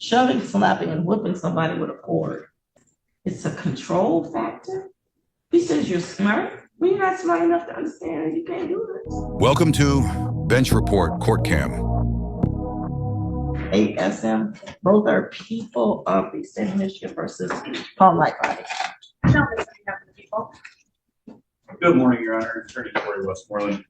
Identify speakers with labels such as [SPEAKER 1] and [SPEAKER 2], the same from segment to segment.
[SPEAKER 1] shoving, slapping, and whipping somebody with a cord. It's a control factor. He says you're smart. Well, you're not smart enough to understand you can't do this.
[SPEAKER 2] Welcome to Bench Report Court Cam.
[SPEAKER 1] ASM, both are people of the state of Michigan versus Paul Lightbody.
[SPEAKER 3] No, this is on behalf of the people.
[SPEAKER 4] Good morning, Your Honor. Attorney Corey Westmoreland,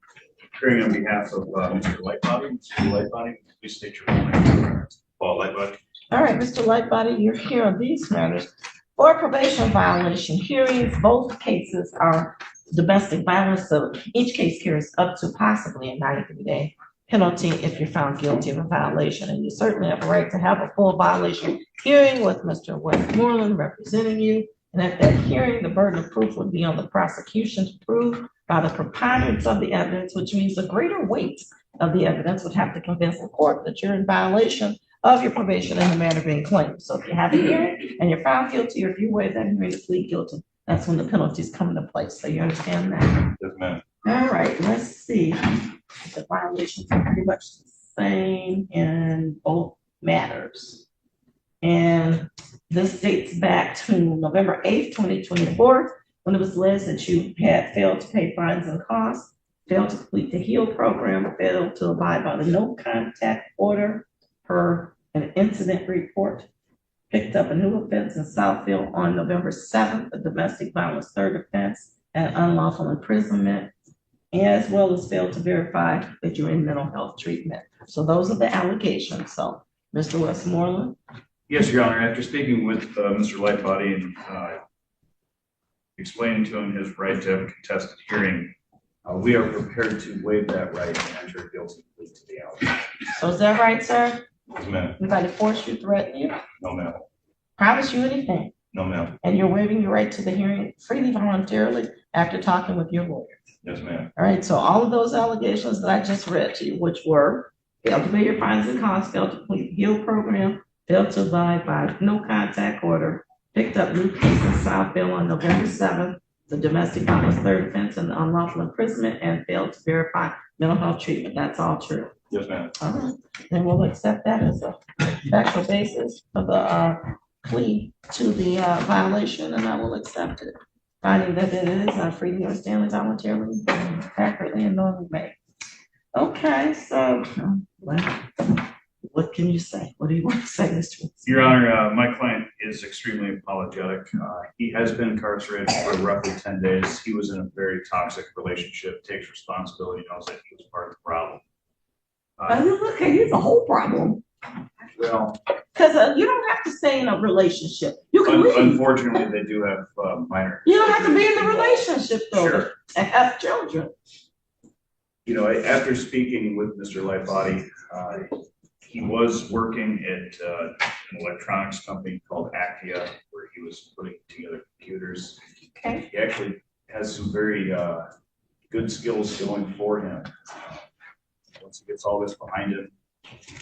[SPEAKER 4] appearing on behalf of Mr. Lightbody. Mr. Lightbody, please state your full name. Paul Lightbody.
[SPEAKER 1] All right, Mr. Lightbody, you're here on these matters. For probation violation hearings, both cases are domestic violence, so each case carries up to possibly a 90-day penalty if you're found guilty of a violation. And you certainly have a right to have a full violation hearing with Mr. Westmoreland representing you. And at that hearing, the burden of proof would be on the prosecution to prove by the preponderance of the evidence, which means the greater weight of the evidence would have to convince the court that you're in violation of your probation in the manner being claimed. So if you have a hearing and you're found guilty, or if you waive that hearing to plead guilty, that's when the penalties come into place. So you understand that?
[SPEAKER 4] Yes, ma'am.
[SPEAKER 1] All right, let's see. The violations are pretty much the same in both matters. And this dates back to November 8th, 2024, when it was alleged that you had failed to pay fines and costs, failed to complete the HEAL program, failed to abide by the no contact order per an incident report, picked up a new offense in Southfield on November 7th, a domestic violence third offense and unlawful imprisonment, as well as failed to verify that you're in mental health treatment. So those are the allegations. So, Mr. Westmoreland.
[SPEAKER 4] Yes, Your Honor. After speaking with Mr. Lightbody and explaining to him his right to have a contested hearing, we are prepared to waive that right and enter a guilty plea to the allegations.
[SPEAKER 1] So is that right, sir?
[SPEAKER 4] Yes, ma'am.
[SPEAKER 1] Anybody force you, threaten you?
[SPEAKER 4] No, ma'am.
[SPEAKER 1] Promise you anything?
[SPEAKER 4] No, ma'am.
[SPEAKER 1] And you're waiving your right to the hearing freely, voluntarily, after talking with your lawyer?
[SPEAKER 4] Yes, ma'am.
[SPEAKER 1] All right, so all of those allegations that I just read to you, which were failed to pay your fines and costs, failed to complete the HEAL program, failed to abide by no contact order, picked up new case in Southfield on November 7th, the domestic violence third offense and the unlawful imprisonment, and failed to verify mental health treatment. That's all true.
[SPEAKER 4] Yes, ma'am.
[SPEAKER 1] All right, then we'll accept that as a factual basis for the plea to the violation, and I will accept it, finding that it is freely, understandably, voluntarily, accurately, and knowingly made. Okay, so what can you say? What do you want to say, Mr. Wilson?
[SPEAKER 4] Your Honor, my client is extremely apologetic. He has been incarcerated for roughly 10 days. He was in a very toxic relationship, takes responsibility, knows that he was part of the problem.
[SPEAKER 1] Okay, here's the whole problem.
[SPEAKER 4] Well,
[SPEAKER 1] because you don't have to stay in a relationship. You can leave.
[SPEAKER 4] Unfortunately, they do have minor.
[SPEAKER 1] You don't have to be in the relationship though,
[SPEAKER 4] sure,
[SPEAKER 1] and have children.
[SPEAKER 4] You know, after speaking with Mr. Lightbody, he was working at an electronics company called Actia, where he was putting together computers.
[SPEAKER 1] Okay.
[SPEAKER 4] He actually has some very good skills going for him. Once he gets all this behind him,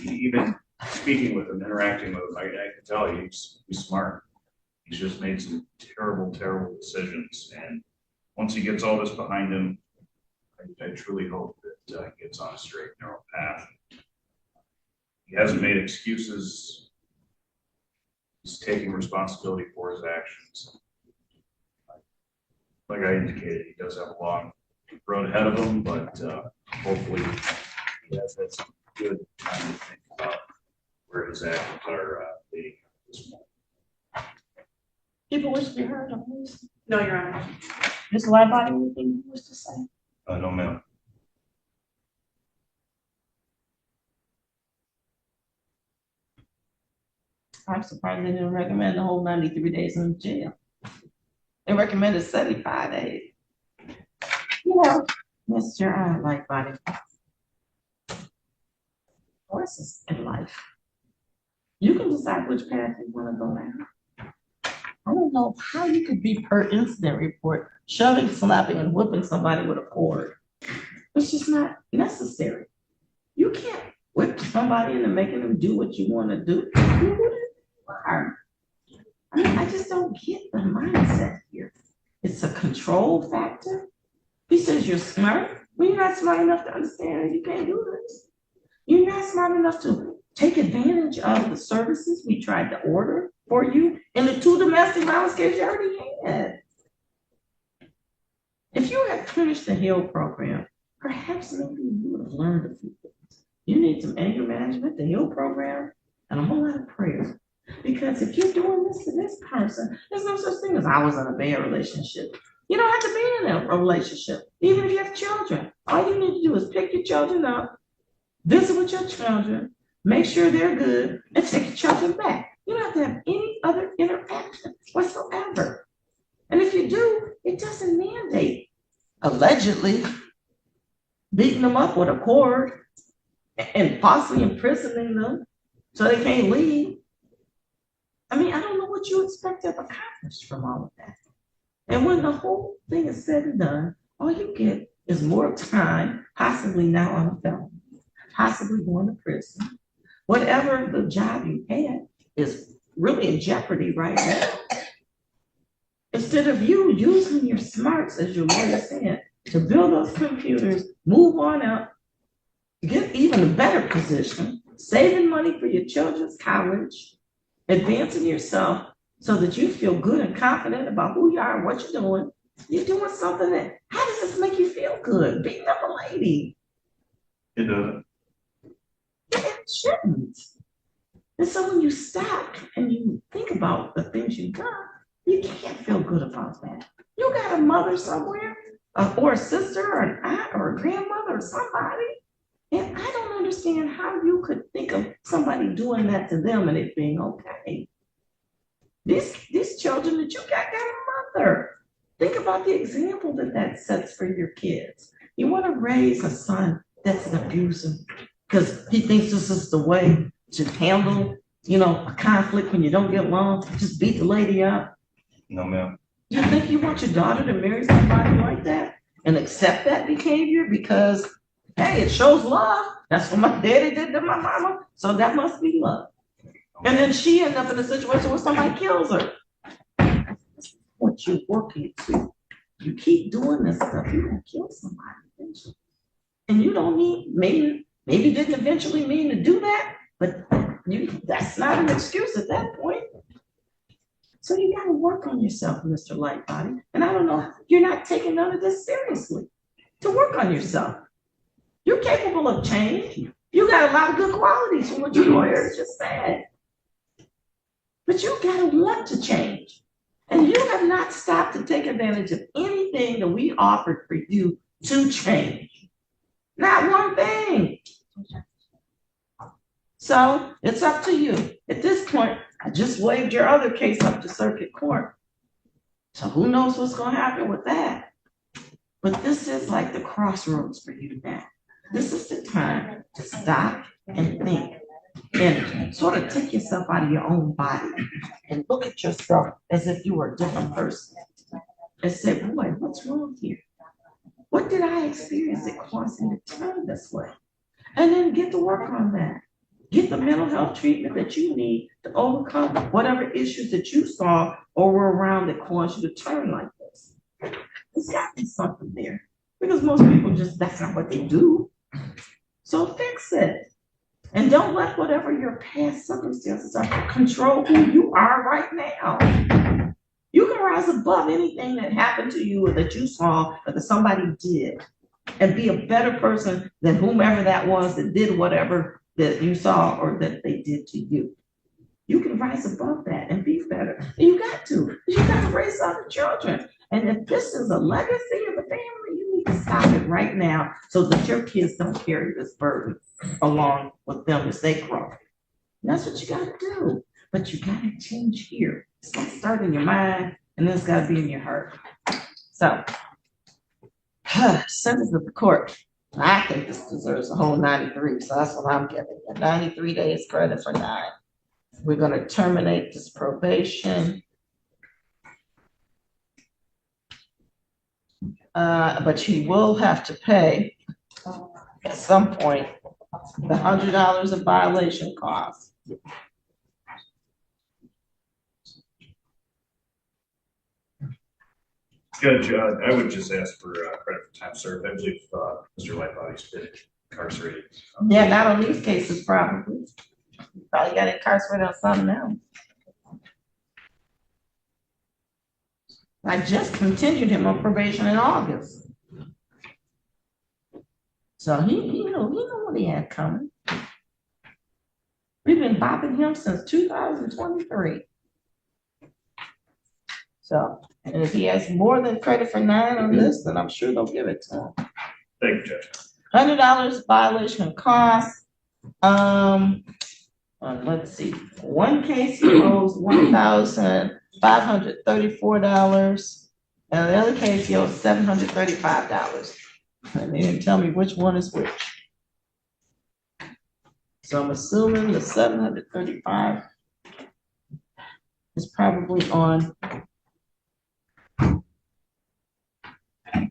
[SPEAKER 4] even speaking with him, interacting with him, I can tell he's smart. He's just made some terrible, terrible decisions. And once he gets all this behind him, I truly hope that he gets on a straight, narrow path. He hasn't made excuses. He's taking responsibility for his actions. Like I indicated, he does have a long road ahead of him, but hopefully he has had some good time to think about where his actions are leading at this point.
[SPEAKER 1] People wish to be heard on this.
[SPEAKER 3] No, Your Honor.
[SPEAKER 1] Mr. Lightbody, anything you wish to say?
[SPEAKER 4] No, ma'am.
[SPEAKER 1] I'm surprised they didn't recommend the whole 93 days in jail. They recommended 75 days. You know, Mr. Lightbody, choices in life. You can decide which path you want to go down. I don't know how you could be per incident report shoving, slapping, and whipping somebody with a cord. It's just not necessary. You can't whip somebody into making them do what you want to do. I mean, I just don't get the mindset here. It's a control factor. He says you're smart. Well, you're not smart enough to understand you can't do this. You're not smart enough to take advantage of the services we tried to order for you in the 2 domestic violence cases you already had. If you had finished the HEAL program, perhaps maybe you would have learned a few things. You need some anger management, the HEAL program, and a whole lot of prayer. Because if you're doing this to this person, there's no such thing as I was in a bad relationship. You don't have to be in a relationship, even if you have children. All you need to do is pick your children up, visit with your children, make sure they're good, and take your children back. You don't have to have any other interaction whatsoever. And if you do, it doesn't mandate, allegedly, beating them up with a cord and possibly imprisoning them so they can't leave. I mean, I don't know what you expect to have accomplished from all of that. And when the whole thing is said and done, all you get is more time, possibly now on a felony, possibly going to prison. Whatever the job you had is really in jeopardy right now. Instead of you using your smarts, as your lawyer said, to build those computers, move on up, get even a better position, saving money for your children's college, advancing yourself so that you feel good and confident about who you are and what you're doing. You're doing something that, how does this make you feel good? Beating up a lady.
[SPEAKER 4] It doesn't.
[SPEAKER 1] It shouldn't. And so when you stop and you think about the things you've done, you can't feel good about that. You got a mother somewhere, or a sister, or an aunt, or a grandmother, or somebody. And I don't understand how you could think of somebody doing that to them and it being okay. These children that you got a mother. Think about the example that sets for your kids. You want to raise a son that's an abuser because he thinks this is the way to handle, a conflict when you don't get along. Just beat the lady up.
[SPEAKER 4] No, ma'am.
[SPEAKER 1] You think you want your daughter to marry somebody like that and accept that behavior because, hey, it shows love. That's what my daddy did to my mama, so that must be love. And then she ends up in a situation where somebody kills her. That's what you're working to. You keep doing this stuff, you're gonna kill somebody eventually. And you don't need, maybe didn't eventually mean to do that, but that's not an excuse at that point. So you gotta work on yourself, Mr. Lightbody. And I don't know, you're not taking none of this seriously. To work on yourself. You're capable of change. You got a lot of good qualities from what your lawyer just said. But you gotta want to change. And you have not stopped to take advantage of anything that we offered for you to change. Not one thing. So it's up to you. At this point, I just waived your other case up to circuit court. So who knows what's gonna happen with that? But this is like the crossroads for you now. This is the time to stop and think and sort of take yourself out of your own body and look at yourself as if you were a different person and say, boy, what's wrong here? What did I experience that caused me to turn this way? And then get to work on that. Get the mental health treatment that you need to overcome whatever issues that you saw or were around that caused you to turn like this. There's got to be something there because most people that's not what they do. So fix it. And don't let whatever your past circumstances are control who you are right now. You can rise above anything that happened to you or that you saw or that somebody did and be a better person than whomever that was that did whatever that you saw or that they did to you. You can rise above that and be better. And you got to. You got to raise other children. And if this is a legacy of the family, you need to stop it right now so that your kids don't carry this burden along with them as they grow. And that's what you got to do. But you got to change here. It's got to start in your mind, and then it's got to be in your heart. So, sentence of the court. I think this deserves a whole 93, so that's what I'm giving you. 93 days credit for 9. We're going to terminate this probation. But you will have to pay at some point the $100 of violation costs.
[SPEAKER 4] Judge, I would just ask for credit for time served. I believe Mr. Lightbody's been incarcerated.
[SPEAKER 1] Yeah, not on these cases, probably. He probably got incarcerated on something else. I just continued him on probation in August. So he knew what he had coming. We've been bopping him since 2023. So, and if he has more than credit for 9 on this, then I'm sure they'll give it to him.
[SPEAKER 4] Thank you, Judge.
[SPEAKER 1] $100 violation cost. Let's see. One case he owes $1,534, and the other case he owes $735. And they didn't tell me which one is which. So I'm assuming the 735 is probably on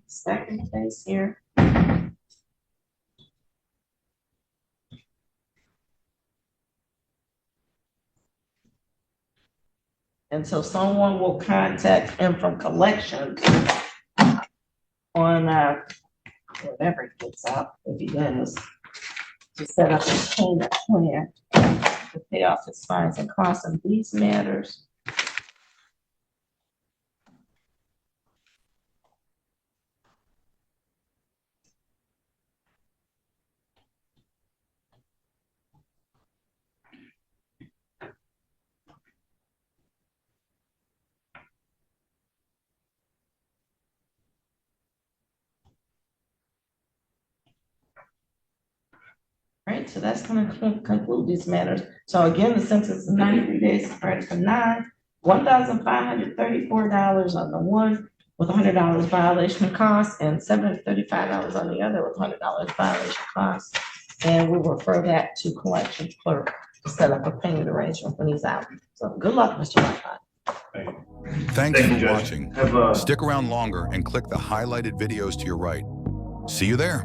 [SPEAKER 1] second case here. And so someone will contact him from collections on whatever it gets up, if he does, to set up a payment plan to pay off his fines and costs in these matters. Right, so that's going to conclude these matters. So again, the sentence is 93 days of credit for 9, $1,534 on the one with $100 violation cost, and $735 on the other with $100 violation cost. And we'll refer that to collections clerk to set up a payment arrangement when he's out. So good luck, Mr. Lockhart.
[SPEAKER 4] Thank you.
[SPEAKER 2] Thanks
[SPEAKER 4] Thank you,
[SPEAKER 2] for
[SPEAKER 4] Judge.
[SPEAKER 2] watching.
[SPEAKER 4] Have a
[SPEAKER 2] Stick around longer and click the highlighted videos to your right. See you there.